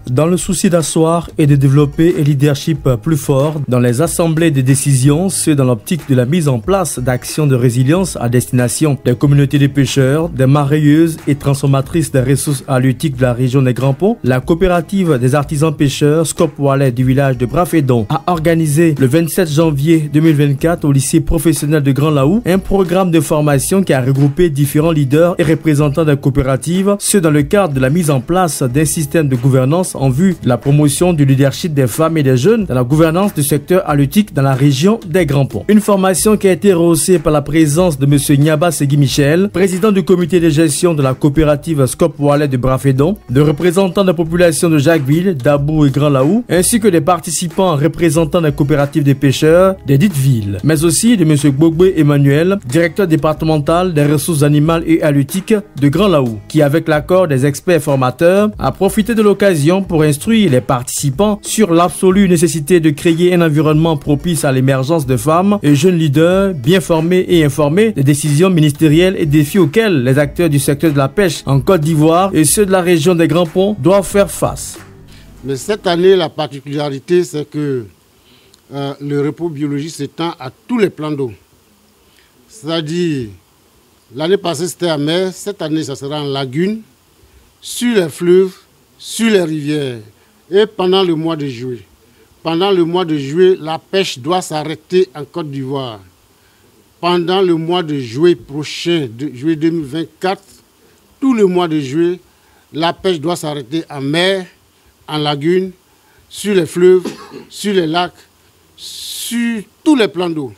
Dans le souci d'asseoir et de développer un leadership plus fort dans les assemblées de décision, c'est dans l'optique de la mise en place d'actions de résilience à destination des communautés de pêcheurs, des mareyeuses et transformatrices des ressources halieutiques de la région des Grands Ponts, la coopérative des artisans pêcheurs Scope Wallet du village de Brafédon a organisé le 27 janvier 2024 au lycée professionnel de Grand Laou un programme de formation qui a regroupé différents leaders et représentants des coopératives, ce dans le cadre de la mise en place d'un système de gouvernance en vue de la promotion du leadership des femmes et des jeunes dans la gouvernance du secteur halieutique dans la région des Grands Ponts. Une formation qui a été rehaussée par la présence de M. Nyaba Segui Michel, président du comité de gestion de la coopérative Scope Wallet de Brafédon, de représentants de la population de Jacquesville, Dabou et Grand Laou, ainsi que des participants représentants des coopératives des pêcheurs des dites villes, mais aussi de M. Gbogbe Emmanuel, directeur départemental des ressources animales et halieutiques de Grand Laou, qui avec l'accord des experts formateurs a profité de l'occasion pour instruire les participants sur l'absolue nécessité de créer un environnement propice à l'émergence de femmes et jeunes leaders bien formés et informés des décisions ministérielles et défis auxquels les acteurs du secteur de la pêche en Côte d'Ivoire et ceux de la région des Grands Ponts doivent faire face. Mais cette année, la particularité, c'est que le repos biologique s'étend à tous les plans d'eau. C'est-à-dire, l'année passée, c'était en mer, cette année, ça sera en lagune, sur les fleuves, sur les rivières et pendant le mois de juillet. Pendant le mois de juillet, la pêche doit s'arrêter en Côte d'Ivoire. Pendant le mois de juillet prochain, juillet 2024, tout le mois de juillet, la pêche doit s'arrêter en mer, en lagune, sur les fleuves, sur les lacs, sur tous les plans d'eau.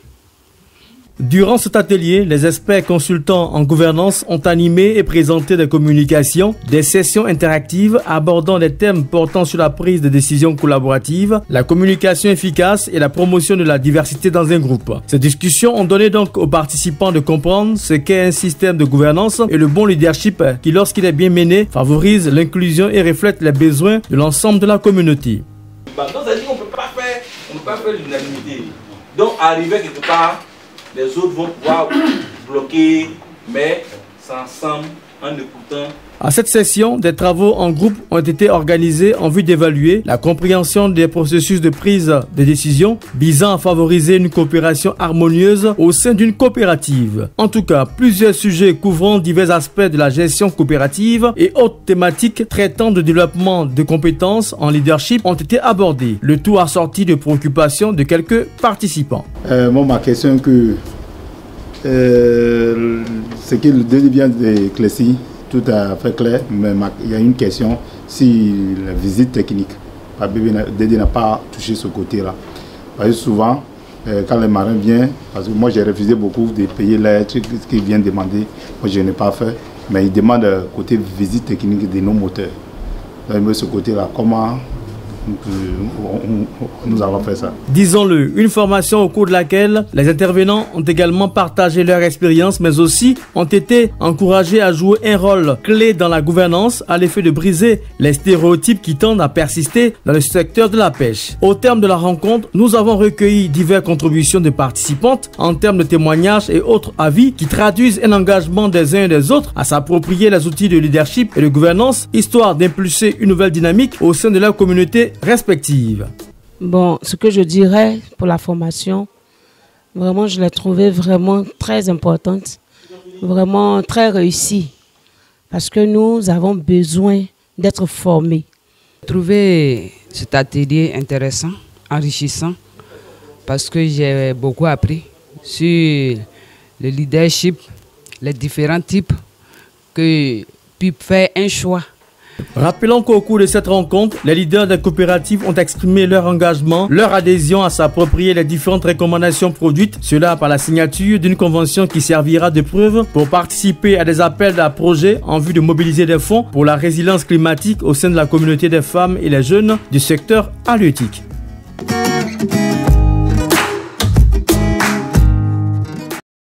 Durant cet atelier, les experts consultants en gouvernance ont animé et présenté des communications, des sessions interactives abordant des thèmes portant sur la prise de décision collaborative, la communication efficace et la promotion de la diversité dans un groupe. Ces discussions ont donné donc aux participants de comprendre ce qu'est un système de gouvernance et le bon leadership qui, lorsqu'il est bien mené, favorise l'inclusion et reflète les besoins de l'ensemble de la communauté. Donc ça dit qu'on ne peut pas faire l'unanimité. Donc arriver quelque part, les autres vont pouvoir bloquer, mais c'est ensemble, en écoutant. À cette session, des travaux en groupe ont été organisés en vue d'évaluer la compréhension des processus de prise de décision visant à favoriser une coopération harmonieuse au sein d'une coopérative. En tout cas, plusieurs sujets couvrant divers aspects de la gestion coopérative et autres thématiques traitant de développement de compétences en leadership ont été abordés. Le tout assorti de préoccupations de quelques participants. Ma question que ce qu'il vient d'éclaircir, tout à fait clair, mais il y a une question si la visite technique, Dédé n'a pas touché ce côté-là. Parce que souvent, quand les marins viennent, parce que moi j'ai refusé beaucoup de payer les trucs qu'ils viennent demander, moi je n'ai pas fait, mais ils demandent côté visite technique de nos moteurs. Donc, ce côté-là, comment nous allons faire ça? Disons-le, une formation au cours de laquelle les intervenants ont également partagé leur expérience, mais aussi ont été encouragés à jouer un rôle clé dans la gouvernance à l'effet de briser les stéréotypes qui tendent à persister dans le secteur de la pêche. Au terme de la rencontre, nous avons recueilli diverses contributions de participantes en termes de témoignages et autres avis qui traduisent un engagement des uns et des autres à s'approprier les outils de leadership et de gouvernance, histoire d'impulser une nouvelle dynamique au sein de leur communauté respectives. Bon, ce que je dirais pour la formation, vraiment je l'ai trouvée vraiment très importante, vraiment très réussie, parce que nous avons besoin d'être formés. J'ai trouvé cet atelier intéressant, enrichissant, parce que j'ai beaucoup appris sur le leadership, les différents types que peuvent faire un choix. Rappelons qu'au cours de cette rencontre, les leaders des coopératives ont exprimé leur engagement, leur adhésion à s'approprier les différentes recommandations produites, cela par la signature d'une convention qui servira de preuve pour participer à des appels à projets en vue de mobiliser des fonds pour la résilience climatique au sein de la communauté des femmes et des jeunes du secteur halieutique.